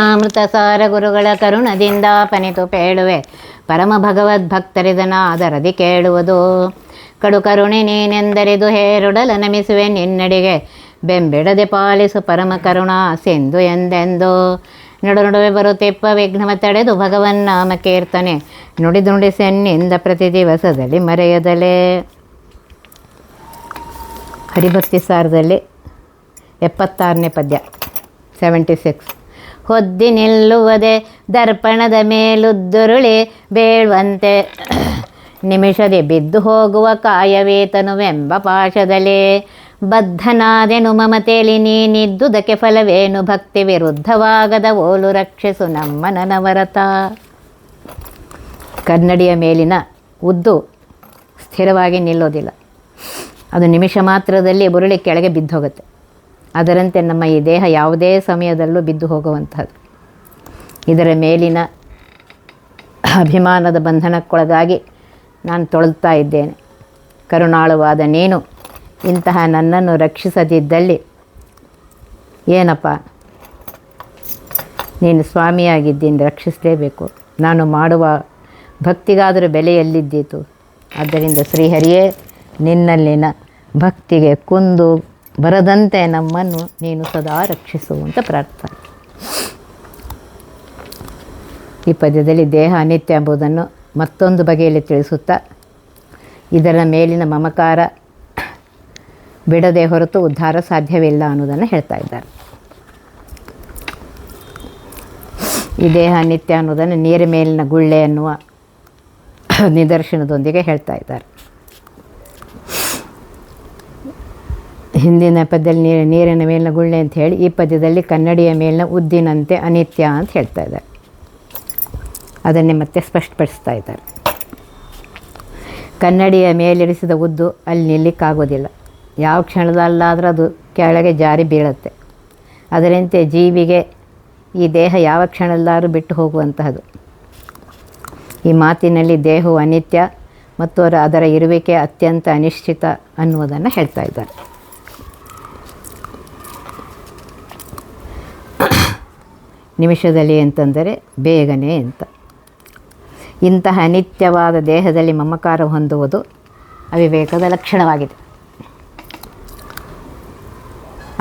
ಅಮೃತ ಸಾರ ಗುರುಗಳ ಕರುಣದಿಂದ ಪನಿತು ಪೇಳುವೆ ಪರಮ ಭಗವದ್ಭಕ್ತರಿದನಾದರದಿ ಕೇಳುವುದು ಕಡು ಕರುಣೆ ನೀನೆಂದರಿದು ಹೇರುಡಲ ನಮಿಸುವೆ ನಿನ್ನಡಿಗೆ ಬೆಂಬಿಡದೆ ಪಾಲಿಸು ಪರಮ ಕರುಣಾ ಸಿಂಧು ಎಂದೆಂದು ನಡು ನಡುವೆ ಬರುತ್ತಿಪ್ಪ ವಿಘ್ನವ ತಡೆದು ಭಗವನ್ನಾಮ ಕೀರ್ತನೆ ನುಡಿದು ನುಡಿಸೆನ್ನಿಂದ ಪ್ರತಿ ದಿವಸದಲ್ಲಿ ಮರೆಯದಲೇ. ಹರಿಭಕ್ತಿ ಸಾರದಲ್ಲಿ 76ನೇ ಪದ್ಯ 76. ಹೊದ್ದಿ ನಿಲ್ಲುವುದೇ ದರ್ಪಣದ ಮೇಲುದ್ದುರುಳಿ ಬೇಳುವಂತೆ ನಿಮಿಷದೆ ಬಿದ್ದು ಹೋಗುವ ಕಾಯವೇತನುವೆಂಬ ಪಾಶದಲ್ಲಿ ಬದ್ಧನಾದೆನು ಮಮತೆಯಲ್ಲಿ ನೀನಿದ್ದುದಕ್ಕೆ ಫಲವೇನು ಭಕ್ತಿ ವಿರುದ್ಧವಾಗದ ಓಲು ರಕ್ಷಿಸು ನಮ್ಮ ನನವರತ. ಕನ್ನಡಿಯ ಮೇಲಿನ ಉದ್ದು ಸ್ಥಿರವಾಗಿ ನಿಲ್ಲೋದಿಲ್ಲ, ಅದು ನಿಮಿಷ ಮಾತ್ರದಲ್ಲಿ ಬುರುಳಿ ಕೆಳಗೆ ಬಿದ್ದು ಹೋಗುತ್ತೆ. ಅದರಂತೆ ನಮ್ಮ ಈ ದೇಹ ಯಾವುದೇ ಸಮಯದಲ್ಲೂ ಬಿದ್ದು ಹೋಗುವಂಥದ್ದು. ಇದರ ಮೇಲಿನ ಅಭಿಮಾನದ ಬಂಧನಕ್ಕೊಳಗಾಗಿ ನಾನು ತೊಳಲ್ತಾ ಇದ್ದೇನೆ. ಕರುಣಾಳುವಾದ ನೀನು ಇಂತಹ ನನ್ನನ್ನು ರಕ್ಷಿಸದಿದ್ದಲ್ಲಿ ಏನಪ್ಪ, ನೀನು ಸ್ವಾಮಿಯಾಗಿದ್ದೀನಿ, ರಕ್ಷಿಸಲೇಬೇಕು. ನಾನು ಮಾಡುವ ಭಕ್ತಿಗಾದರೂ ಬೆಲೆ ಎಲ್ಲಿದ್ದೀತು? ಆದ್ದರಿಂದ ಶ್ರೀಹರಿಯೇ, ನಿನ್ನಲ್ಲಿನ ಭಕ್ತಿಗೆ ಕುಂದು ಬರದಂತೆ ನಮ್ಮನ್ನು ನೀನು ಸದಾ ರಕ್ಷಿಸುವಂತ ಪ್ರಾರ್ಥನೆ. ಈ ಪದ್ಯದಲ್ಲಿ ದೇಹ ಅನಿತ್ಯ ಎಂಬುದನ್ನು ಮತ್ತೊಂದು ಬಗೆಯಲ್ಲಿ ತಿಳಿಸುತ್ತಾ ಇದರ ಮೇಲಿನ ಮಮಕಾರ ಬಿಡದೆ ಹೊರತು ಉದ್ಧಾರ ಸಾಧ್ಯವಿಲ್ಲ ಅನ್ನೋದನ್ನು ಹೇಳ್ತಾ ಇದ್ದಾರೆ. ಈ ದೇಹ ಅನಿತ್ಯ ಅನ್ನೋದನ್ನು ನೀರ ಮೇಲಿನ ಗುಳ್ಳೆ ಅನ್ನುವ ನಿದರ್ಶನದೊಂದಿಗೆ ಹೇಳ್ತಾ ಇದ್ದಾರೆ. ಹಿಂದಿನ ಪದ್ಯದಲ್ಲಿ ನೀರಿನ ಮೇಲಿನ ಗುಳ್ಳೆ ಅಂತ ಹೇಳಿ, ಈ ಪದ್ಯದಲ್ಲಿ ಕನ್ನಡಿಯ ಮೇಲಿನ ಉದ್ದಿನಂತೆ ಅನಿತ್ಯ ಅಂತ ಹೇಳ್ತಾ ಇದ್ದಾರೆ. ಅದನ್ನೇ ಮತ್ತೆ ಸ್ಪಷ್ಟಪಡಿಸ್ತಾ ಇದ್ದಾರೆ. ಕನ್ನಡಿಯ ಮೇಲಿರಿಸಿದ ಉದ್ದು ಅಲ್ಲಿ ನಿಲ್ಲಿಕ್ಕಾಗೋದಿಲ್ಲ. ಯಾವ ಕ್ಷಣದಲ್ಲಾದರೂ ಅದು ಕೆಳಗೆ ಜಾರಿ ಬೀಳುತ್ತೆ. ಅದರಂತೆ ಜೀವಿಗೆ ಈ ದೇಹ ಯಾವ ಕ್ಷಣದಲ್ಲಾದರೂ ಬಿಟ್ಟು ಹೋಗುವಂತಹದ್ದು. ಈ ಮಾತಿನಲ್ಲಿ ದೇಹವು ಅನಿತ್ಯ ಮತ್ತು ಅದರ ಇರುವಿಕೆ ಅತ್ಯಂತ ಅನಿಶ್ಚಿತ ಅನ್ನುವುದನ್ನು ಹೇಳ್ತಾ ಇದ್ದಾರೆ. ನಿಮಿಷದಲ್ಲಿ ಅಂತಂದರೆ ಬೇಗನೆ ಅಂತ. ಇಂತಹ ಅನಿತ್ಯವಾದ ದೇಹದಲ್ಲಿ ಮಮಕಾರ ಹೊಂದುವುದು ಅವಿವೇಕದ ಲಕ್ಷಣವಾಗಿದೆ.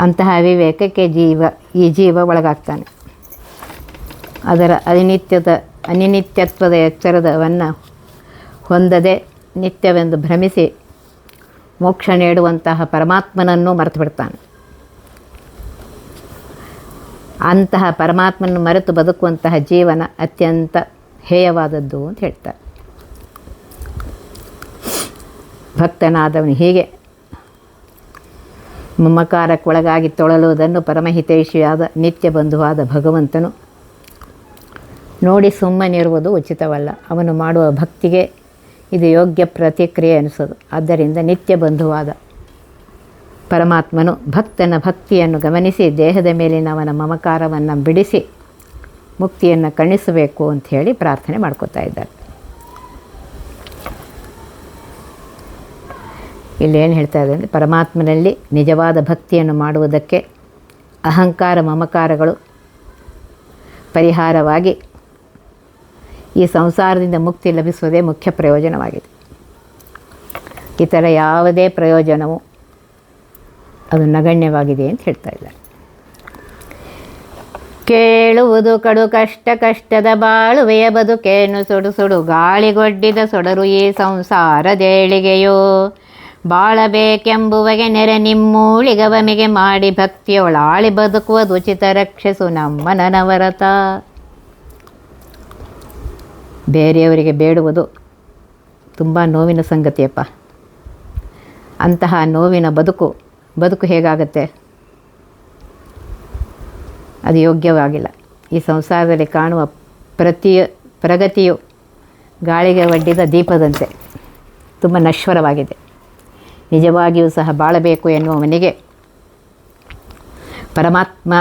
ಅಂತಹ ಅವಿವೇಕಕ್ಕೆ ಈ ಜೀವ ಒಳಗಾಗ್ತಾನೆ. ಅದರ ಅನಿನಿತ್ಯತ್ವದ ಎಚ್ಚರವನ್ನು ಹೊಂದದೆ ನಿತ್ಯವೆಂದು ಭ್ರಮಿಸಿ ಮೋಕ್ಷ ನೀಡುವಂತಹ ಪರಮಾತ್ಮನನ್ನು ಮರೆತು ಬಿಡ್ತಾನೆ. ಅಂತಹ ಪರಮಾತ್ಮನನ್ನು ಮರೆತು ಬದುಕುವಂತಹ ಜೀವನ ಅತ್ಯಂತ ಹೇಯವಾದದ್ದು ಅಂತ ಹೇಳ್ತಾರೆ. ಭಕ್ತನಾದವನು ಹೀಗೆ ಮಮಕಾರಕ್ಕೊಳಗಾಗಿ ತೊಳಲುವುದನ್ನು ಪರಮಹಿತೈಷಿಯಾದ ನಿತ್ಯ ಬಂಧುವಾದ ಭಗವಂತನು ನೋಡಿ ಸುಮ್ಮನಿರುವುದು ಉಚಿತವಲ್ಲ. ಅವನು ಮಾಡುವ ಭಕ್ತಿಗೆ ಇದು ಯೋಗ್ಯ ಪ್ರತಿಕ್ರಿಯೆ ಅನಿಸೋದು. ಆದ್ದರಿಂದ ನಿತ್ಯ ಬಂಧುವಾದ ಪರಮಾತ್ಮನು ಭಕ್ತನ ಭಕ್ತಿಯನ್ನು ಗಮನಿಸಿ ದೇಹದ ಮೇಲಿನ ಅವನ ಮಮಕಾರವನ್ನು ಬಿಡಿಸಿ ಮುಕ್ತಿಯನ್ನು ಕಣಿಸಬೇಕು ಅಂಥೇಳಿ ಪ್ರಾರ್ಥನೆ ಮಾಡ್ಕೋತಾ ಇದ್ದಾರೆ. ಇಲ್ಲೇನು ಹೇಳ್ತಾ ಇದ್ದಾರೆ ಅಂದರೆ, ಪರಮಾತ್ಮನಲ್ಲಿ ನಿಜವಾದ ಭಕ್ತಿಯನ್ನು ಮಾಡುವುದಕ್ಕೆ ಅಹಂಕಾರ ಮಮಕಾರಗಳು ಪರಿಹಾರವಾಗಿ ಈ ಸಂಸಾರದಿಂದ ಮುಕ್ತಿ ಲಭಿಸುವುದೇ ಮುಖ್ಯ ಪ್ರಯೋಜನವಾಗಿದೆ. ಇತರ ಯಾವುದೇ ಪ್ರಯೋಜನವು ಅದು ನಗಣ್ಯವಾಗಿದೆ ಅಂತ ಹೇಳ್ತಾ ಇದ್ದಾರೆ. ಕೇಳುವುದು ಕಡು ಕಷ್ಟದ ಬಾಳುವೆಯ ಬದುಕೇನು ಸುಡು ಸುಡು ಗಾಳಿಗೊಡ್ಡಿದ ಸೊಡರು ಈ ಸಂಸಾರದೇಳಿಗೆಯೋ ಬಾಳಬೇಕೆಂಬುವಗೆ ನೆರೆ ನಿಮ್ಮೂಳಿಗವಮಿಗೆ ಮಾಡಿ ಭಕ್ತಿಯೊಳಾಳಿ ಬದುಕುವುದು ಉಚಿತ ರಕ್ಷಿಸು ನಮ್ಮ ನನವರತ. ಬೇರೆಯವರಿಗೆ ಬೇಡುವುದು ತುಂಬ ನೋವಿನ ಸಂಗತಿಯಪ್ಪ. ಅಂತಹ ನೋವಿನ ಬದುಕು ಹೇಗಾಗತ್ತೆ? ಅದು ಯೋಗ್ಯವಾಗಿಲ್ಲ. ಈ ಸಂಸಾರದಲ್ಲಿ ಕಾಣುವ ಪ್ರಗತಿಯು ಗಾಳಿಗೆ ಒಡ್ಡಿದ ದೀಪದಂತೆ ತುಂಬ ನಶ್ವರವಾಗಿದೆ. ನಿಜವಾಗಿಯೂ ಸಹ ಬಾಳಬೇಕು ಎನ್ನುವವನಿಗೆ ಪರಮಾತ್ಮ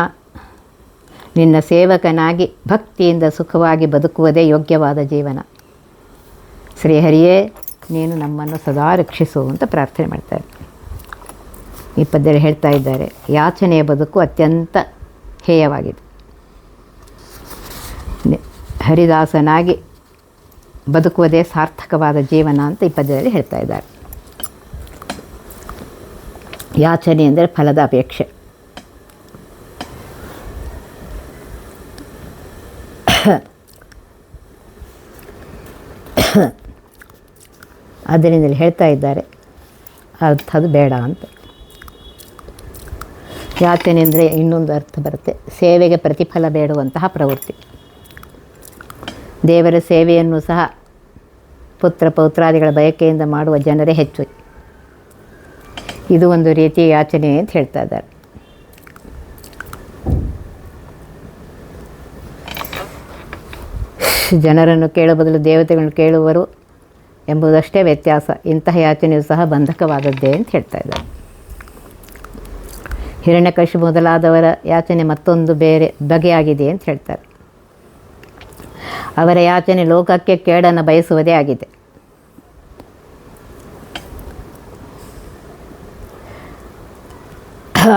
ನಿನ್ನ ಸೇವಕನಾಗಿ ಭಕ್ತಿಯಿಂದ ಸುಖವಾಗಿ ಬದುಕುವುದೇ ಯೋಗ್ಯವಾದ ಜೀವನ. ಶ್ರೀಹರಿಯೇ, ನೀನು ನಮ್ಮನ್ನು ಸದಾ ರಕ್ಷಿಸು ಅಂತ ಪ್ರಾರ್ಥನೆ ಮಾಡ್ತಾರೆ. ಈ ಪದ್ಯದಲ್ಲಿ ಹೇಳ್ತಾ ಇದ್ದಾರೆ, ಯಾಚನೆಯ ಬದುಕು ಅತ್ಯಂತ ಹೇಯವಾಗಿದೆ. ಹರಿದಾಸನಾಗಿ ಬದುಕುವುದೇ ಸಾರ್ಥಕವಾದ ಜೀವನ ಅಂತ ಈ ಪದ್ಯದಲ್ಲಿ ಹೇಳ್ತಾ ಇದ್ದಾರೆ. ಯಾಚನೆ ಅಂದರೆ ಫಲದ ಅಪೇಕ್ಷೆ. ಅದರಿಂದಲೇ ಹೇಳ್ತಾ ಇದ್ದಾರೆ ಅಂಥದ್ದು ಬೇಡ ಅಂತ. ಯಾಚನೆ ಅಂದರೆ ಇನ್ನೊಂದು ಅರ್ಥ ಬರುತ್ತೆ, ಸೇವೆಗೆ ಪ್ರತಿಫಲ ಬೇಡುವಂತಹ ಪ್ರವೃತ್ತಿ. ದೇವರ ಸೇವೆಯನ್ನು ಸಹ ಪುತ್ರ ಪೌತ್ರಾದಿಗಳ ಬಯಕೆಯಿಂದ ಮಾಡುವ ಜನರೇ ಹೆಚ್ಚು. ಇದು ಒಂದು ರೀತಿಯ ಯಾಚನೆ ಅಂತ ಹೇಳ್ತಾ ಇದ್ದಾರೆ. ಜನರನ್ನು ಕೇಳುವ ಬದಲು ದೇವತೆಗಳನ್ನು ಕೇಳುವರು ಎಂಬುದಷ್ಟೇ ವ್ಯತ್ಯಾಸ. ಇಂತಹ ಯಾಚನೆಯು ಸಹ ಬಂಧಕವಾದದ್ದೇ ಅಂತ ಹೇಳ್ತಾ ಇದ್ದಾರೆ. ಹಿರಣ್ಯಕಶಿಪು ಮೊದಲಾದವರ ಯಾಚನೆ ಮತ್ತೊಂದು ಬೇರೆ ಬಗೆಯಾಗಿದೆ ಅಂತ ಹೇಳ್ತಾರೆ. ಅವರ ಯಾಚನೆ ಲೋಕಕ್ಕೆ ಕೇಡನ್ನು ಬಯಸುವುದೇ ಆಗಿದೆ.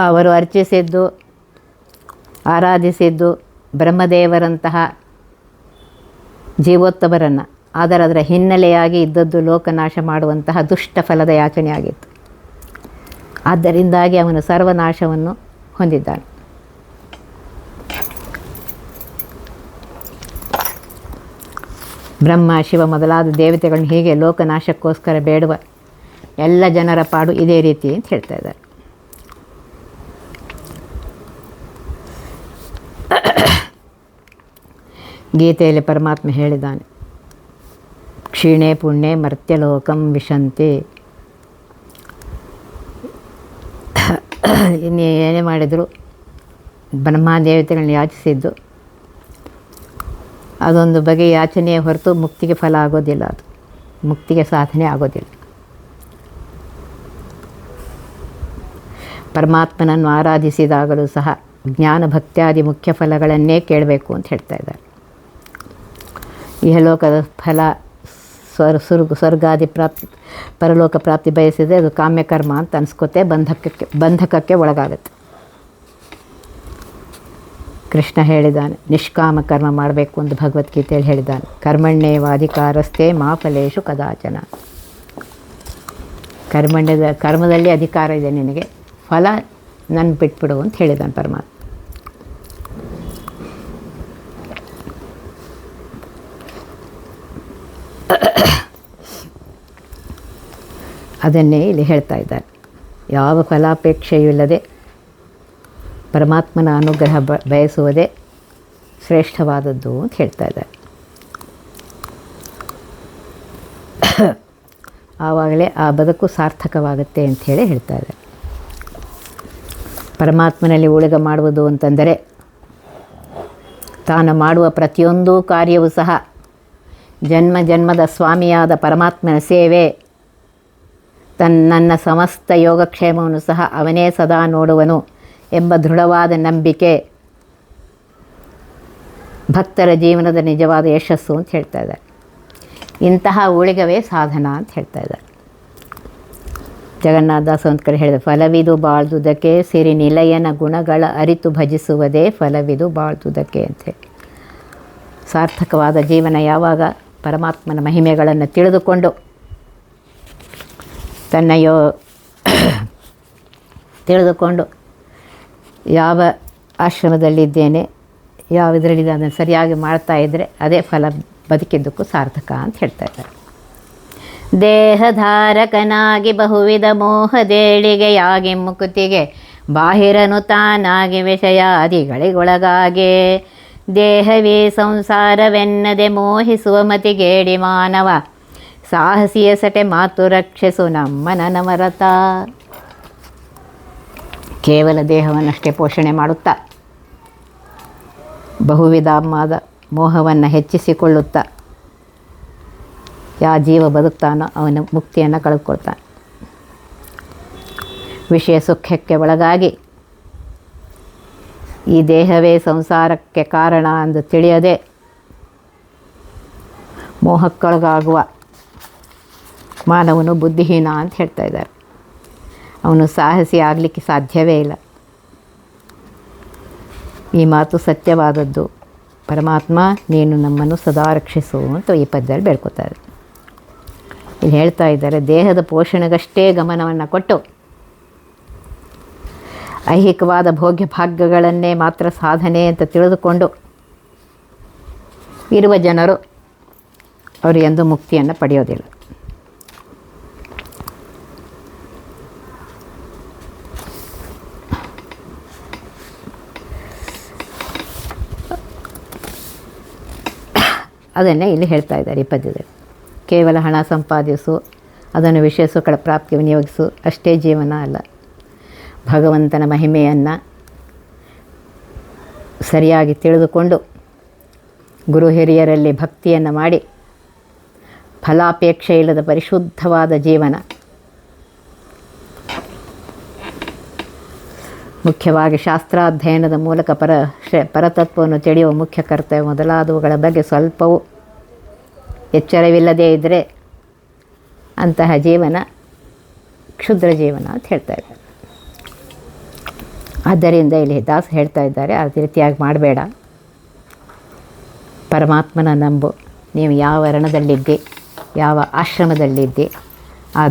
ಅವರು ಅರ್ಚಿಸಿದ್ದು ಆರಾಧಿಸಿದ್ದು ಬ್ರಹ್ಮದೇವರಂತಹ ಜೀವೋತ್ತಮರನ್ನು, ಆದರೆ ಅದರ ಹಿನ್ನೆಲೆಯಾಗಿ ಇದ್ದದ್ದು ಲೋಕನಾಶ ಮಾಡುವಂತಹ ದುಷ್ಟ ಫಲದ ಯಾಚನೆ ಆಗಿತ್ತು. ಆದ್ದರಿಂದಾಗಿ ಅವನು ಸರ್ವನಾಶವನ್ನು ಹೊಂದಿದ್ದಾನೆ. ಬ್ರಹ್ಮ ಶಿವ ಮೊದಲಾದ ದೇವತೆಗಳನ್ನು ಹೀಗೆ ಲೋಕನಾಶಕ್ಕೋಸ್ಕರ ಬೇಡುವ ಎಲ್ಲ ಜನರ ಪಾಡು ಇದೇ ರೀತಿ ಅಂತ ಹೇಳ್ತಾ ಇದ್ದಾರೆ. ಗೀತೆಯಲ್ಲಿ ಪರಮಾತ್ಮ ಹೇಳಿದ್ದಾನೆ, ಕ್ಷೀಣೆ ಪುಣ್ಯೆ ಮರ್ತ್ಯಲೋಕಂ ವಿಶಂತಿ. ಇನ್ನು ಏನೇ ಮಾಡಿದರೂ ಬ್ರಹ್ಮದೇವತೆಗಳನ್ನ ಯಾಚಿಸಿದ್ದು ಅದೊಂದು ಬಗೆಯ ಯಾಚನೆಯ ಹೊರತು ಮುಕ್ತಿಗೆ ಫಲ ಆಗೋದಿಲ್ಲ, ಅದು ಮುಕ್ತಿಗೆ ಸಾಧನೆ ಆಗೋದಿಲ್ಲ. ಪರಮಾತ್ಮನನ್ನು ಆರಾಧಿಸಿದಾಗಲೂ ಸಹ ಜ್ಞಾನ ಭಕ್ತ್ಯಾದಿ ಮುಖ್ಯ ಫಲಗಳನ್ನೇ ಕೇಳಬೇಕು ಅಂತ ಹೇಳ್ತಾ ಇದ್ದಾರೆ. ಇಹಲೋಕದ ಫಲ ಸ್ವರ್ಗಾದಿ ಪ್ರಾಪ್ತಿ ಪರಲೋಕ ಪ್ರಾಪ್ತಿ ಬಯಸಿದರೆ ಅದು ಕಾಮ್ಯಕರ್ಮ ಅಂತ ಅನಿಸ್ಕೋತೆ ಬಂಧಕಕ್ಕೆ ಒಳಗಾಗುತ್ತೆ. ಕೃಷ್ಣ ಹೇಳಿದ್ದಾನೆ, ನಿಷ್ಕಾಮ ಕರ್ಮ ಮಾಡಬೇಕು ಅಂತ ಭಗವದ್ಗೀತೆಯಲ್ಲಿ ಹೇಳಿದ್ದಾನೆ. ಕರ್ಮಣ್ಯೇವಾಧಿಕಾರಸ್ಥೆ ಮಾ ಫಲೇಶು ಕದಾಚನ. ಕರ್ಮದಲ್ಲಿ ಅಧಿಕಾರ ಇದೆ ನಿನಗೆ, ಫಲ ನನ್ನ ಬಿಟ್ಬಿಡು ಅಂತ ಹೇಳಿದ್ದಾನೆ ಪರಮಾತ್ಮ. ಅದನ್ನೇ ಇಲ್ಲಿ ಹೇಳ್ತಾ ಇದ್ದಾರೆ. ಯಾವ ಫಲಾಪೇಕ್ಷೆಯೂ ಇಲ್ಲದೆ ಪರಮಾತ್ಮನ ಅನುಗ್ರಹ ಬಯಸುವುದೇ ಶ್ರೇಷ್ಠವಾದದ್ದು ಅಂತ ಹೇಳ್ತಾ ಇದ್ದಾರೆ. ಆವಾಗಲೇ ಆ ಬದುಕು ಸಾರ್ಥಕವಾಗುತ್ತೆ ಅಂಥೇಳಿ ಹೇಳ್ತಾ ಇದ್ದಾರೆ. ಪರಮಾತ್ಮನಲ್ಲಿ ಉಳಿಗ ಮಾಡುವುದು ಅಂತಂದರೆ ತಾನು ಮಾಡುವ ಪ್ರತಿಯೊಂದು ಕಾರ್ಯವೂ ಸಹ ಜನ್ಮ ಜನ್ಮದ ಸ್ವಾಮಿಯಾದ ಪರಮಾತ್ಮನ ಸೇವೆ, ನನ್ನ ಸಮಸ್ತ ಯೋಗಕ್ಷೇಮವನ್ನು ಸಹ ಅವನೇ ಸದಾ ನೋಡುವನು ಎಂಬ ದೃಢವಾದ ನಂಬಿಕೆ ಭಕ್ತರ ಜೀವನದ ನಿಜವಾದ ಯಶಸ್ಸು ಅಂತ ಹೇಳ್ತಾ ಇದ್ದಾರೆ. ಇಂತಹ ಉಳಿಗವೇ ಸಾಧನ ಅಂತ ಹೇಳ್ತಾ ಇದ್ದಾರೆ. ಜಗನ್ನಾಥದಾಸ ಒಂದು ಕಡೆ ಹೇಳಿದ, ಫಲವಿದು ಬಾಳ್ದುದಕ್ಕೆ ಸಿರಿ ನಿಲಯನ ಗುಣಗಳ ಅರಿತು ಭಜಿಸುವುದೇ ಫಲವಿದು ಬಾಳ್ದುದಕ್ಕೆ ಅಂತೇಳಿ. ಸಾರ್ಥಕವಾದ ಜೀವನ ಯಾವಾಗ ಪರಮಾತ್ಮನ ಮಹಿಮೆಗಳನ್ನು ತಿಳಿದುಕೊಂಡು ತಿಳಿದುಕೊಂಡು ಯಾವ ಆಶ್ರಮದಲ್ಲಿದ್ದೇನೆ, ಯಾವ ಇದರಲ್ಲಿ ಅದನ್ನು ಸರಿಯಾಗಿ ಮಾಡ್ತಾ ಇದ್ದರೆ ಅದೇ ಫಲ ಬದುಕಿದ್ದಕ್ಕೂ ಸಾರ್ಥಕ ಅಂತ ಹೇಳ್ತಾ ಇದ್ದಾರೆ. ದೇಹಧಾರಕನಾಗಿ ಬಹುವಿಧ ಮೋಹದೇಳಿಗೆಯಾಗಿ ಮುಕುತಿಗೆ ಬಾಹಿರನು ತಾನಾಗಿ ವಿಷಯಾದಿಗಳಿಗೊಳಗಾಗೆ ದೇಹವೇ ಸಂಸಾರವೆನ್ನದೆ ಮೋಹಿಸುವ ಮತಿಗೇಡಿ ಮಾನವ ಸಾಹಸಿಯ ಸಟೆ ಮಾತು ರಕ್ಷಿಸು ನಮ್ಮನ ನವರತ. ಕೇವಲ ದೇಹವನ್ನಷ್ಟೇ ಪೋಷಣೆ ಮಾಡುತ್ತಾ ಬಹುವಿಧವಾದ ಮೋಹವನ್ನು ಹೆಚ್ಚಿಸಿಕೊಳ್ಳುತ್ತಾ ಯಾವ ಜೀವ ಬದುಕ್ತಾನೋ ಅವನ ಮುಕ್ತಿಯನ್ನು ಕಳೆದುಕೊಳ್ತಾನೆ. ವಿಷಯ ಸುಖಕ್ಕೆ ಒಳಗಾಗಿ ಈ ದೇಹವೇ ಸಂಸಾರಕ್ಕೆ ಕಾರಣ ಎಂದು ತಿಳಿಯದೆ ಮೋಹಕ್ಕೊಳಗಾಗುವ ಮಾನವನು ಬುದ್ಧಿಹೀನ ಅಂತ ಹೇಳ್ತಾ ಇದ್ದಾರೆ. ಅವನು ಸಾಹಸಿ ಆಗಲಿಕ್ಕೆ ಸಾಧ್ಯವೇ ಇಲ್ಲ. ಈ ಮಾತು ಸತ್ಯವಾದದ್ದು. ಪರಮಾತ್ಮ ನೀನು ನಮ್ಮನ್ನು ಸದಾ ರಕ್ಷಿಸು ಅಂತ ಈ ಪದ್ಯದಲ್ಲಿ ಬೇಡ್ಕೋತಾರೆ. ಇಲ್ಲಿ ಹೇಳ್ತಾ ಇದ್ದಾರೆ, ದೇಹದ ಪೋಷಣೆಗಷ್ಟೇ ಗಮನವನ್ನು ಕೊಟ್ಟು ಐಹಿಕವಾದ ಭೋಗ್ಯ ಭಾಗ್ಯಗಳನ್ನೇ ಮಾತ್ರ ಸಾಧನೆ ಅಂತ ತಿಳಿದುಕೊಂಡು ಇರುವ ಜನರು ಅವರು ಎಂದೂ ಮುಕ್ತಿಯನ್ನು ಪಡೆಯೋದಿಲ್ಲ. ಅದನ್ನೇ ಇಲ್ಲಿ ಹೇಳ್ತಾ ಇದ್ದಾರೆ ಈ ಪದ್ಯದಲ್ಲಿ. ಕೇವಲ ಹಣ ಸಂಪಾದಿಸು, ಅದನ್ನು ವಿಷಯ ಸುಖಗಳ ಪ್ರಾಪ್ತಿಗೆ ವಿನಿಯೋಗಿಸು ಅಷ್ಟೇ ಜೀವನ ಅಲ್ಲ. ಭಗವಂತನ ಮಹಿಮೆಯನ್ನು ಸರಿಯಾಗಿ ತಿಳಿದುಕೊಂಡು ಗುರು ಹಿರಿಯರಲ್ಲಿ ಭಕ್ತಿಯನ್ನು ಮಾಡಿ ಫಲಾಪೇಕ್ಷೆ ಇಲ್ಲದ ಪರಿಶುದ್ಧವಾದ ಜೀವನ, ಮುಖ್ಯವಾಗಿ ಶಾಸ್ತ್ರಾಧ್ಯಯನದ ಮೂಲಕ ಪರತತ್ವವನ್ನು ತಿಳಿಯುವ ಮುಖ್ಯ ಕರ್ತವ್ಯ ಮೊದಲಾದವುಗಳ ಬಗ್ಗೆ ಸ್ವಲ್ಪವೂ ಎಚ್ಚರವಿಲ್ಲದೇ ಇದ್ದರೆ ಅಂತಹ ಜೀವನ ಕ್ಷುದ್ರ ಜೀವನ ಅಂತ ಹೇಳ್ತಾ ಇದ್ದಾರೆ. ಆದ್ದರಿಂದ ಇಲ್ಲಿ ದಾಸ ಹೇಳ್ತಾ ಇದ್ದಾರೆ, ಅದೇ ರೀತಿಯಾಗಿ ಮಾಡಬೇಡ. ಪರಮಾತ್ಮನ ನಂಬು. ನೀವು ಯಾವ ವರ್ಣದಲ್ಲಿದ್ದಿ, ಯಾವ ಆಶ್ರಮದಲ್ಲಿದ್ದಿ, ಆ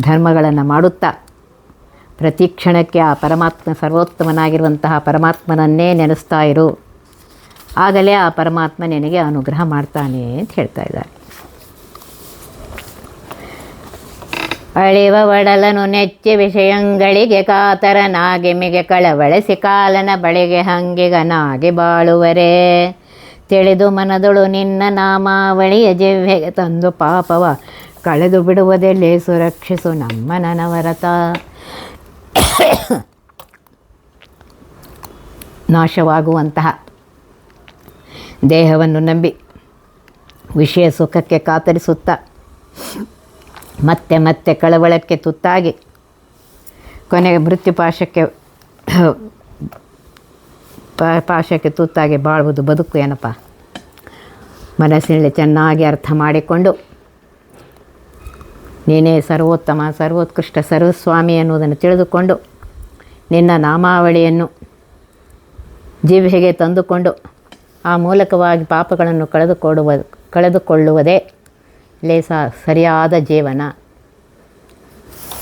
ಧರ್ಮಗಳನ್ನು ಮಾಡುತ್ತಾ ಪ್ರತಿ ಕ್ಷಣಕ್ಕೆ ಆ ಪರಮಾತ್ಮ ಸರ್ವೋತ್ತಮನಾಗಿರುವಂತಹ ಪರಮಾತ್ಮನನ್ನೇ ನೆನೆಸ್ತಾ ಇರು. ಆಗಲೇ ಆ ಪರಮಾತ್ಮ ನಿನಗೆ ಅನುಗ್ರಹ ಮಾಡ್ತಾನೆ ಅಂತ ಹೇಳ್ತಾ ಇದ್ದಾರೆ. ಅಳಿವ ಒಡಲನು ನೆಚ್ಚಿ ವಿಷಯಗಳಿಗೆ ಕಾತರನಾಗಿ ಮಿಗೆ ಕಳವಳಿಸಿ ಕಾಲನ ಬಳಿಗೆ ಹಂಗಿಗನಾಗಿ ಬಾಳುವರೆ. ತಿಳಿದು ಮನದೊಳು ನಿನ್ನ ನಾಮಾವಳಿಯ ಜಿಹ್ವೆಗೆ ತಂದು ಪಾಪವ ಕಳೆದು ಬಿಡುವುದೆಲ್ಲೇ ಸುರಕ್ಷಿಸು ನಮ್ಮ ನನವರತ. ನಾಶವಾಗುವಂತಹ ದೇಹವನ್ನು ನಂಬಿ ವಿಷಯ ಸುಖಕ್ಕೆ ಕಾತರಿಸುತ್ತಾ ಮತ್ತೆ ಮತ್ತೆ ಕಳವಳಕ್ಕೆ ತುತ್ತಾಗಿ ಕೊನೆಗೆ ಪಾಶಕ್ಕೆ ತುತ್ತಾಗಿ ಬಾಳುವುದು ಬದುಕು ಏನಪ್ಪ. ಮನಸ್ಸಿನಲ್ಲಿ ಚೆನ್ನಾಗಿ ಅರ್ಥ ಮಾಡಿಕೊಂಡು ನೀನೇ ಸರ್ವೋತ್ತಮ, ಸರ್ವೋತ್ಕೃಷ್ಟ, ಸರ್ವಸ್ವಾಮಿ ಎನ್ನುವುದನ್ನು ತಿಳಿದುಕೊಂಡು ನಿನ್ನ ನಾಮಾವಳಿಯನ್ನು ಜಿಹ್ವೆಗೆ ತಂದುಕೊಂಡು ಆ ಮೂಲಕವಾಗಿ ಪಾಪಗಳನ್ನು ಕಳೆದುಕೊಳ್ಳುವುದೇ ಸರಿಯಾದ ಜೀವನ.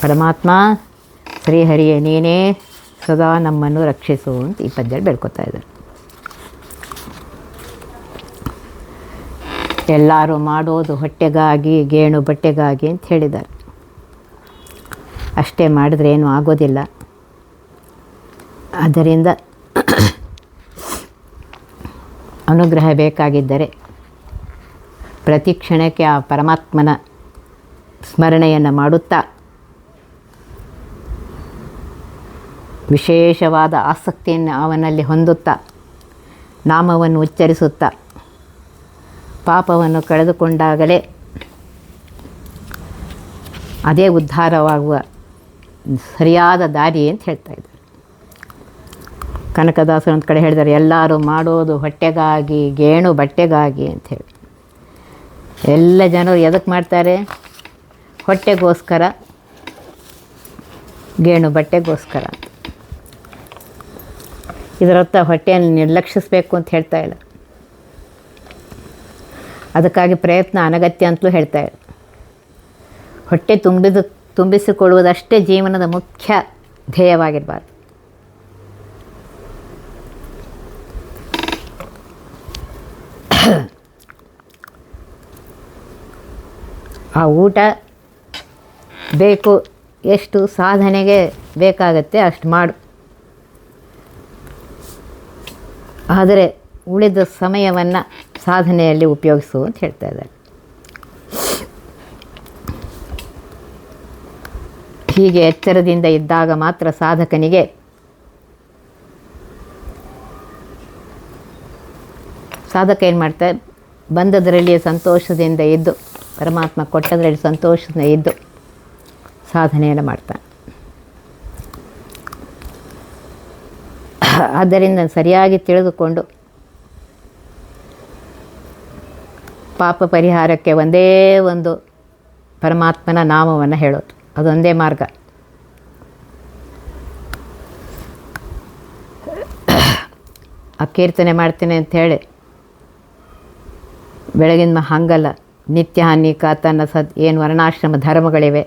ಪರಮಾತ್ಮ ಶ್ರೀಹರಿಯೇ ನೀನೇ ಸದಾ ನಮ್ಮನ್ನು ರಕ್ಷಿಸು ಅಂತ ಈ ಪದ್ಯದಲ್ಲಿ ಬೇಡ್ಕೊತಾ ಇದ್ದಾರೆ. ಎಲ್ಲರೂ ಮಾಡೋದು ಹೊಟ್ಟೆಗಾಗಿ, ಗೇಣು ಬಟ್ಟೆಗಾಗಿ ಅಂತ ಹೇಳಿದ್ದಾರೆ. ಅಷ್ಟೇ ಮಾಡಿದ್ರೆ ಏನೂ ಆಗೋದಿಲ್ಲ. ಆದ್ದರಿಂದ ಅನುಗ್ರಹ ಬೇಕಾಗಿದ್ದರೆ ಪ್ರತಿ ಕ್ಷಣಕ್ಕೆ ಆ ಪರಮಾತ್ಮನ ಸ್ಮರಣೆಯನ್ನು ಮಾಡುತ್ತಾ ವಿಶೇಷವಾದ ಆಸಕ್ತಿಯನ್ನು ಅವನಲ್ಲಿ ಹೊಂದುತ್ತಾ ನಾಮವನ್ನು ಉಚ್ಚರಿಸುತ್ತಾ ಪಾಪವನ್ನು ಕಳೆದುಕೊಂಡಾಗಲೇ ಅದೇ ಉದ್ಧಾರವಾಗುವ ಸರಿಯಾದ ದಾರಿ ಅಂತ ಹೇಳ್ತಾ ಇದ್ದಾರೆ. ಕನಕದಾಸರು ಒಂದು ಕಡೆ ಹೇಳಿದ್ದಾರೆ, ಎಲ್ಲರೂ ಮಾಡೋದು ಹೊಟ್ಟೆಗಾಗಿ, ಗೇಣು ಬಟ್ಟೆಗಾಗಿ ಅಂಥೇಳಿ. ಎಲ್ಲ ಜನರು ಎದಕ್ಕೆ ಮಾಡ್ತಾರೆ? ಹೊಟ್ಟೆಗೋಸ್ಕರ, ಗೇಣು ಬಟ್ಟೆಗೋಸ್ಕರ ಅಂತ. ಇದರರ್ಥ ಹೊಟ್ಟೆಯನ್ನು ನಿರ್ಲಕ್ಷಿಸಬೇಕು ಅಂತ ಹೇಳ್ತಾ ಇಲ್ಲ. ಅದಕ್ಕಾಗಿ ಪ್ರಯತ್ನ ಅನಗತ್ಯ ಅಂತಲೂ ಹೇಳ್ತಾ ಇಲ್ಲ. ಹೊಟ್ಟೆ ತುಂಬಿಸಿಕೊಳ್ಳುವುದಷ್ಟೇ ಜೀವನದ ಮುಖ್ಯ ಧ್ಯೇಯವಾಗಿರಬಾರ್ದು. ಆ ಊಟ ಬೇಕು, ಎಷ್ಟು ಸಾಧನೆಗೆ ಬೇಕಾಗತ್ತೆ ಅಷ್ಟು ಮಾಡು. ಆದರೆ ಉಳಿದ ಸಮಯವನ್ನು ಸಾಧನೆಯಲ್ಲಿ ಉಪಯೋಗಿಸು ಅಂತ ಹೇಳ್ತಾ ಇದ್ದಾರೆ. ಹೀಗೆ ಎಚ್ಚರದಿಂದ ಇದ್ದಾಗ ಮಾತ್ರ ಸಾಧಕನಿಗೆ ಸಾಧಕ ಏನು ಮಾಡ್ತಾರೆ? ಬಂದದರಲ್ಲಿ ಸಂತೋಷದಿಂದ ಇದ್ದು, ಪರಮಾತ್ಮ ಕೊಟ್ಟದರಲ್ಲಿ ಸಂತೋಷದಿಂದ ಇದ್ದು ಸಾಧನೆಯನ್ನು ಮಾಡ್ತಾನೆ. ಆದ್ದರಿಂದ ಸರಿಯಾಗಿ ತಿಳಿದುಕೊಂಡು ಪಾಪ ಪರಿಹಾರಕ್ಕೆ ಒಂದೇ ಒಂದು ಪರಮಾತ್ಮನ ನಾಮವನ್ನು ಹೇಳೋದು, ಅದೊಂದೇ ಮಾರ್ಗ. ಆ ಕೀರ್ತನೆ ಮಾಡ್ತೀನಿ ಅಂಥೇಳಿ ಬೆಳಗಿನ ಹಂಗಲ್ಲ, ನಿತ್ಯ ಹಾನಿಕಾತನ ಏನು ವರ್ಣಾಶ್ರಮ ಧರ್ಮಗಳಿವೆ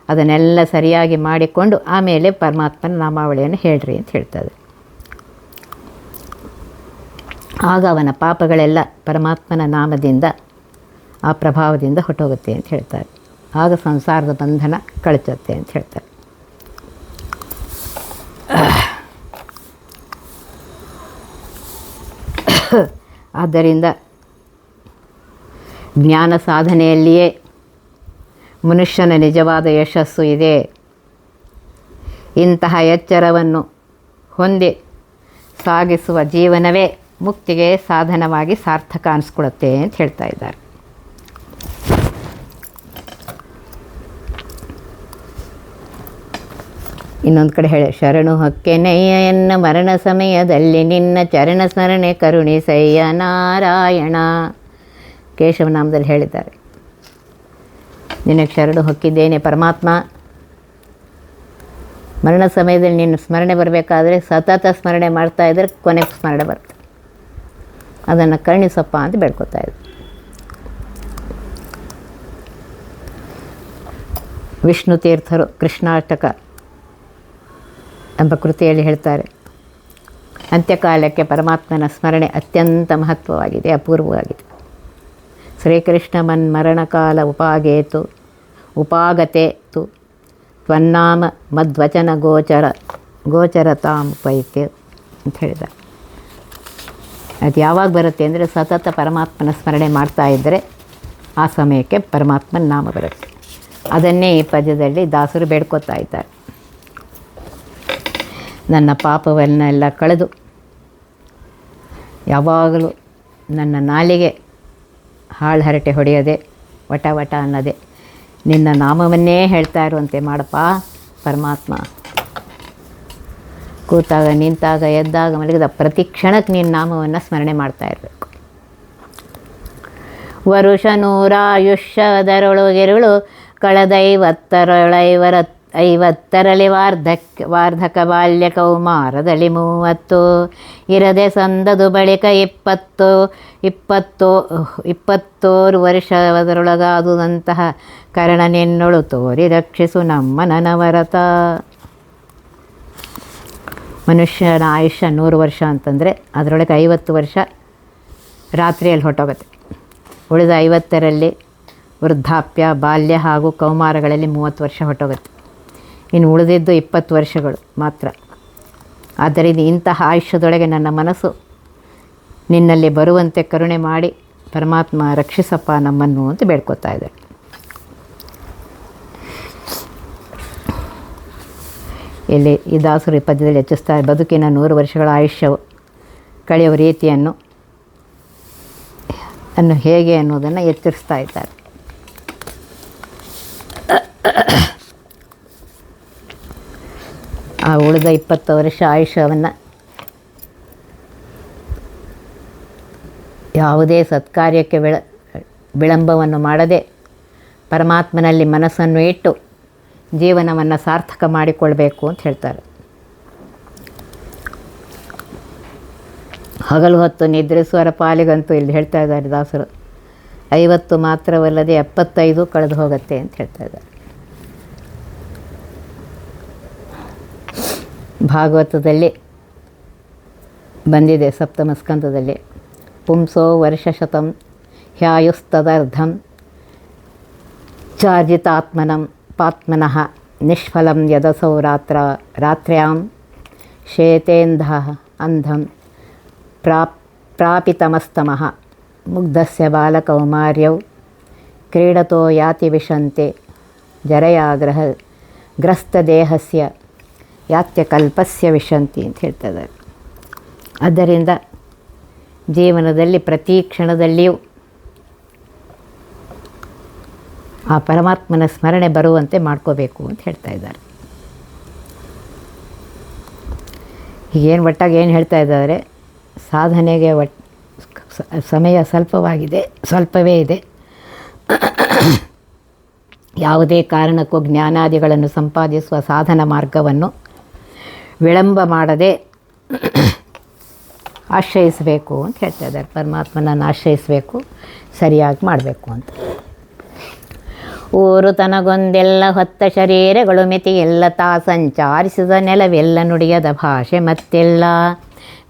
ಅದನ್ನೆಲ್ಲ ಸರಿಯಾಗಿ ಮಾಡಿಕೊಂಡು ಆಮೇಲೆ ಪರಮಾತ್ಮನ ನಾಮಾವಳಿಯನ್ನು ಹೇಳ್ರಿ ಅಂತ ಹೇಳ್ತದೆ. ಆಗ ಅವನ ಪಾಪಗಳೆಲ್ಲ ಪರಮಾತ್ಮನ ನಾಮದಿಂದ ಆ ಪ್ರಭಾವದಿಂದ ಹೊಟ್ಟೋಗುತ್ತೆ ಅಂತ ಹೇಳ್ತಾರೆ. ಆಗ ಸಂಸಾರದ ಬಂಧನ ಕಳಚುತ್ತೆ ಅಂತ ಹೇಳ್ತಾರೆ. ಆದ್ದರಿಂದ ಜ್ಞಾನ ಸಾಧನೆಯಲ್ಲಿಯೇ ಮನುಷ್ಯನ ನಿಜವಾದ ಯಶಸ್ಸು ಇದೆ. ಇಂತಹ ಎಚ್ಚರವನ್ನು ಹೊಂದಿ ಸಾಗಿಸುವ ಜೀವನವೇ ಮುಕ್ತಿಗೆ ಸಾಧನವಾಗಿ ಸಾರ್ಥಕ ಅನಿಸ್ಕೊಳುತ್ತೆ ಅಂತ ಹೇಳ್ತಾ ಇದ್ದಾರೆ. ಇನ್ನೊಂದು ಕಡೆ ಹೇಳಿ, ಶರಣು ಹೊಕ್ಕೆನಯ್ಯ ಎನ್ನ ಮರಣ ಸಮಯದಲ್ಲಿ ನಿನ್ನ ಚರಣ ಸ್ಮರಣೆ ಕರುಣಿಸಯ್ಯ ನಾರಾಯಣ. ಕೇಶವನಾಮದಲ್ಲಿ ಹೇಳಿದ್ದಾರೆ, ನಿನಗೆ ಶರಣು ಹೊಕ್ಕಿದ್ದೇನೆ ಪರಮಾತ್ಮ. ಮರಣ ಸಮಯದಲ್ಲಿ ನಿನ್ನ ಸ್ಮರಣೆ ಬರಬೇಕಾದ್ರೆ ಸತತ ಸ್ಮರಣೆ ಮಾಡ್ತಾ ಇದ್ದರೆ ಕೊನೆಗೆ ಸ್ಮರಣೆ ಬರ್ತದೆ. ಅದನ್ನು ಕರುಣಿಸಪ್ಪ ಅಂತ ಬೇಡ್ಕೊತಾ ಇದ್ದೆ. ವಿಷ್ಣು ತೀರ್ಥರು ಕೃಷ್ಣಾಷ್ಟಕ ಎಂಬ ಕೃತಿಯಲ್ಲಿ ಹೇಳ್ತಾರೆ, ಅಂತ್ಯಕಾಲಕ್ಕೆ ಪರಮಾತ್ಮನ ಸ್ಮರಣೆ ಅತ್ಯಂತ ಮಹತ್ವವಾಗಿದೆ, ಅಪೂರ್ವವಾಗಿದೆ. ಶ್ರೀಕೃಷ್ಣ ಮನ್ಮರಣಕಾಲ ಉಪಾಗತೆ ತು ತ್ವನ್ನಾಮ ಮದ್ವಚನ ಗೋಚರತಾಮುಪೈತೆ ಅಂತ ಹೇಳಿದ್ದಾರೆ. ಅದು ಯಾವಾಗ ಬರುತ್ತೆ ಅಂದರೆ ಸತತ ಪರಮಾತ್ಮನ ಸ್ಮರಣೆ ಮಾಡ್ತಾ ಇದ್ದರೆ ಆ ಸಮಯಕ್ಕೆ ಪರಮಾತ್ಮನ ನಾಮ ಬರುತ್ತೆ. ಅದನ್ನೇ ಈ ಪದ್ಯದಲ್ಲಿ ದಾಸರು ಬೇಡ್ಕೊತಾ ಇದ್ದಾರೆ. ನನ್ನ ಪಾಪವನ್ನೆಲ್ಲ ಕಳೆದು ಯಾವಾಗಲೂ ನನ್ನ ನಾಲಿಗೆ ಹಾಳು ಹರಟೆ ಹೊಡೆಯದೆ ವಟ ವಟ ಅನ್ನದೆ ನಿನ್ನ ನಾಮವನ್ನೇ ಹೇಳ್ತಾ ಇರುವಂತೆ ಮಾಡಪ್ಪ ಪರಮಾತ್ಮ. ಕೂತಾಗ ನಿಂತಾಗ ಎದ್ದಾಗ ಮಲಗಿದ ಪ್ರತಿ ಕ್ಷಣಕ್ಕೆ ನಿನ್ನ ನಾಮವನ್ನು ಸ್ಮರಣೆ ಮಾಡ್ತಾ ಇರಬೇಕು. ವರುಷ ನೂರಾಯುಷ್ಯದರೊಳಗೆರುಳು ಕಳೆದೈವತ್ತರಲಿ ವಾರ್ಧಕ ಬಾಲ್ಯ ಕೌಮಾರದಲ್ಲಿ 30 ಇರದೆ ಸಂದದು ಬಳಿಕ 20 ವರ್ಷದರೊಳಗಾದುದಂತಹ ಕರಣ ನಿನ್ನೊಳು ತೋರಿ ರಕ್ಷಿಸು ನಮ್ಮ ನನವರತ. ಮನುಷ್ಯನ ಆಯುಷ್ಯ 100 ವರ್ಷ ಅಂತಂದರೆ ಅದರೊಳಗೆ 50 ವರ್ಷ ರಾತ್ರಿಯಲ್ಲಿ ಹೊರಟೋಗುತ್ತೆ. ಉಳಿದ 50ರಲ್ಲಿ ವೃದ್ಧಾಪ್ಯ, ಬಾಲ್ಯ ಹಾಗೂ ಕೌಮಾರಗಳಲ್ಲಿ 30 ವರ್ಷ ಹೊರಟೋಗುತ್ತೆ. ಇನ್ನು ಉಳಿದಿದ್ದು 20 ವರ್ಷಗಳು ಮಾತ್ರ. ಆದ್ದರಿಂದ ಇಂತಹ ಆಯುಷ್ಯದೊಳಗೆ ನನ್ನ ಮನಸ್ಸು ನಿನ್ನಲ್ಲಿ ಬರುವಂತೆ ಕರುಣೆ ಮಾಡಿ ಪರಮಾತ್ಮ ರಕ್ಷಿಸಪ್ಪ ನಮ್ಮನ್ನು ಅಂತ ಬೇಡ್ಕೊತಾ ಇದೆ. ಇಲ್ಲಿ ಈ ದಾಸರು ಈ ಪದ್ಯದಲ್ಲಿ ಹೆಚ್ಚಿಸ್ತಾರೆ, ಬದುಕಿನ 100 ವರ್ಷಗಳ ಆಯುಷ್ಯವು ಕಳೆಯುವ ರೀತಿಯನ್ನು ಹೇಗೆ ಅನ್ನೋದನ್ನು ಎಚ್ಚರಿಸ್ತಾ ಇದ್ದಾರೆ. ಆ ಉಳಿದ 20 ವರ್ಷ ಆಯುಷ್ಯವನ್ನು ಯಾವುದೇ ಸತ್ಕಾರ್ಯಕ್ಕೆ ವಿಳಂಬವನ್ನು ಮಾಡದೆ ಪರಮಾತ್ಮನಲ್ಲಿ ಮನಸ್ಸನ್ನು ಇಟ್ಟು ಜೀವನವನ್ನು ಸಾರ್ಥಕ ಮಾಡಿಕೊಳ್ಬೇಕು ಅಂತ ಹೇಳ್ತಾರೆ. ಹಗಲು ಹೊತ್ತು ನಿದ್ರಿಸುವರ ಪಾಲಿಗಂತೂ ಇಲ್ಲಿ ಹೇಳ್ತಾ ಇದ್ದಾರೆ ದಾಸರು 50 ಮಾತ್ರವಲ್ಲದೆ 75 ಕಳೆದು ಹೋಗುತ್ತೆ ಅಂತ ಹೇಳ್ತಾ ಇದ್ದಾರೆ. ಭಾಗವತದಲ್ಲಿ ಬಂದಿದೆ ಸಪ್ತಮ ಸ್ಕಂದದಲ್ಲಿ, ಪುಂಸೋ ವರ್ಷಶತಂ ಹ್ಯಾಯುಸ್ತದರ್ಧಂ ಚಾರ್ಜಿತಾತ್ಮನಂ ಪಾತ್ಮನಃ ನಿಷ್ಫಲಂ ಯದಸೌ ರಾತ್ರ್ಯಾಂ ಶೇತೇಂಧ ಅಂಧಂ ಪ್ರಾಪಿತಮಸ್ತಮಃ ಮುಗ್ಧಸ್ಯ ಬಾಲಕೌಮಾರ್ಯೌ ಕ್ರೀಡತೋ ಯಾತಿ ವಿಶಂತೆ ಜರಯಾಗ್ರಹ ಗ್ರಸ್ತದೇಹಸ್ಯ ಯಾತ್ಯಕಲ್ಪಸ್ಯ ವಿಶಂತಿ ಅಂತ ಹೇಳ್ತಿದ್ದಾರೆ. ಆದ್ದರಿಂದ ಜೀವನದಲ್ಲಿ ಪ್ರತಿ ಕ್ಷಣದಲ್ಲಿಯೂ ಆ ಪರಮಾತ್ಮನ ಸ್ಮರಣೆ ಬರುವಂತೆ ಮಾಡ್ಕೋಬೇಕು ಅಂತ ಹೇಳ್ತಾ ಇದ್ದಾರೆ. ಈಗೇನು ಒಟ್ಟಾಗಿ ಏನು ಹೇಳ್ತಾ ಇದ್ದಾರೆ, ಸಾಧನೆಗೆ ಸಮಯ ಸ್ವಲ್ಪವೇ ಇದೆ. ಯಾವುದೇ ಕಾರಣಕ್ಕೂ ಜ್ಞಾನಾದಿಗಳನ್ನು ಸಂಪಾದಿಸುವ ಸಾಧನ ಮಾರ್ಗವನ್ನು ವಿಳಂಬ ಮಾಡದೆ ಆಶ್ರಯಿಸಬೇಕು ಅಂತ ಹೇಳ್ತಾ ಇದ್ದಾರೆ. ಪರಮಾತ್ಮನನ್ನು ಆಶ್ರಯಿಸಬೇಕು, ಸರಿಯಾಗಿ ಮಾಡಬೇಕು ಅಂತ. ಊರು ತನಗೊಂದೆಲ್ಲ ಹೊತ್ತ ಶರೀರಗಳು ಮಿತಿ ಎಲ್ಲ ತಾ ಸಂಚಾರಿಸಿದ ನೆಲವೆಲ್ಲ ನುಡಿಯದ ಭಾಷೆ ಮತ್ತೆಲ್ಲ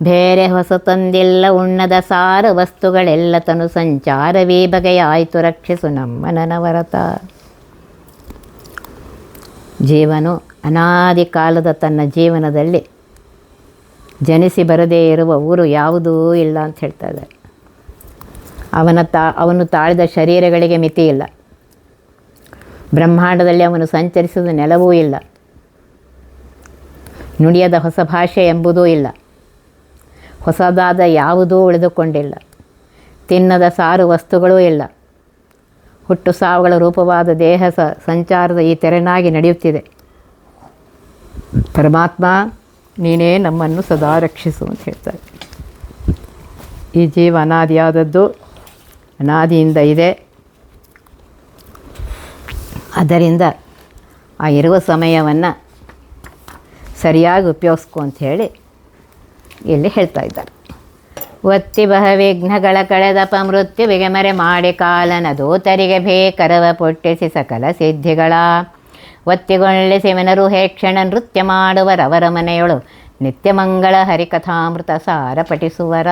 ಬೇರೆ ಹೊಸತೊಂದಿಲ್ಲ ಉಣ್ಣದ ಸಾರ ವಸ್ತುಗಳೆಲ್ಲ ತನು ಸಂಚಾರವೇ ಬಗೆಯಾಯಿತು ರಕ್ಷಿಸು ನಮ್ಮ ನನವರತ. ಜೀವನು ಅನಾದಿ ಕಾಲದ ತನ್ನ ಜೀವನದಲ್ಲಿ ಜನಿಸಿ ಬರದೇ ಇರುವ ಊರು ಯಾವುದೂ ಇಲ್ಲ ಅಂತ ಹೇಳ್ತಾ ಇದ್ದಾರೆ. ಅವನು ತಾಳಿದ ಶರೀರಗಳಿಗೆ ಮಿತಿ ಇಲ್ಲ. ಬ್ರಹ್ಮಾಂಡದಲ್ಲಿ ಅವನು ಸಂಚರಿಸಿದ ನೆಲವೂ ಇಲ್ಲ. ನುಡಿಯದ ಹೊಸ ಭಾಷೆ ಎಂಬುದೂ ಇಲ್ಲ. ಹೊಸದಾದ ಯಾವುದೂ ಉಳಿದುಕೊಂಡಿಲ್ಲ. ತಿನ್ನದ ಸಾರು ವಸ್ತುಗಳೂ ಇಲ್ಲ. ಹುಟ್ಟು ಸಾವುಗಳ ರೂಪವಾದ ದೇಹ ಸಂಚಾರದ ಈ ತೆರನಾಗಿ ನಡೆಯುತ್ತಿದೆ. ಪರಮಾತ್ಮ ನೀನೇ ನಮ್ಮನ್ನು ಸದಾ ರಕ್ಷಿಸು ಅಂತ ಹೇಳ್ತಾರೆ. ಈ ಜೀವ ಅನಾದಿಯಾದದ್ದು, ಅನಾದಿಯಿಂದ ಇದೆ. ಅದರಿಂದ ಆ ಇರುವ ಸಮಯವನ್ನು ಸರಿಯಾಗಿ ಉಪಯೋಗಿಸ್ಕೊ ಅಂತ ಹೇಳಿ ಇಲ್ಲಿ ಹೇಳ್ತಾ ಇದ್ದಾರೆ. ಒತ್ತಿ ಬಹ ವಿಘ್ನಗಳ ಕಳೆದಪ ಮೃತ್ಯುವಿಗೆ ಮರೆ ಮಾಡಿ ಕಾಲನ ದೂತರಿಗೆ ಬೇಕರವ ಪೊಟ್ಟಿಸಿ ಸಕಲ ಸಿದ್ಧಿಗಳ ಒತ್ತಿಗೊಳ್ಳಿಸಿವನರು ಹೇಕ್ಷಣ ನೃತ್ಯ ಮಾಡುವರವರ ಮನೆಯೊಳು ನಿತ್ಯ ಮಂಗಳ ಹರಿಕಥಾಮೃತ ಸಾರ ಪಠಿಸುವರ.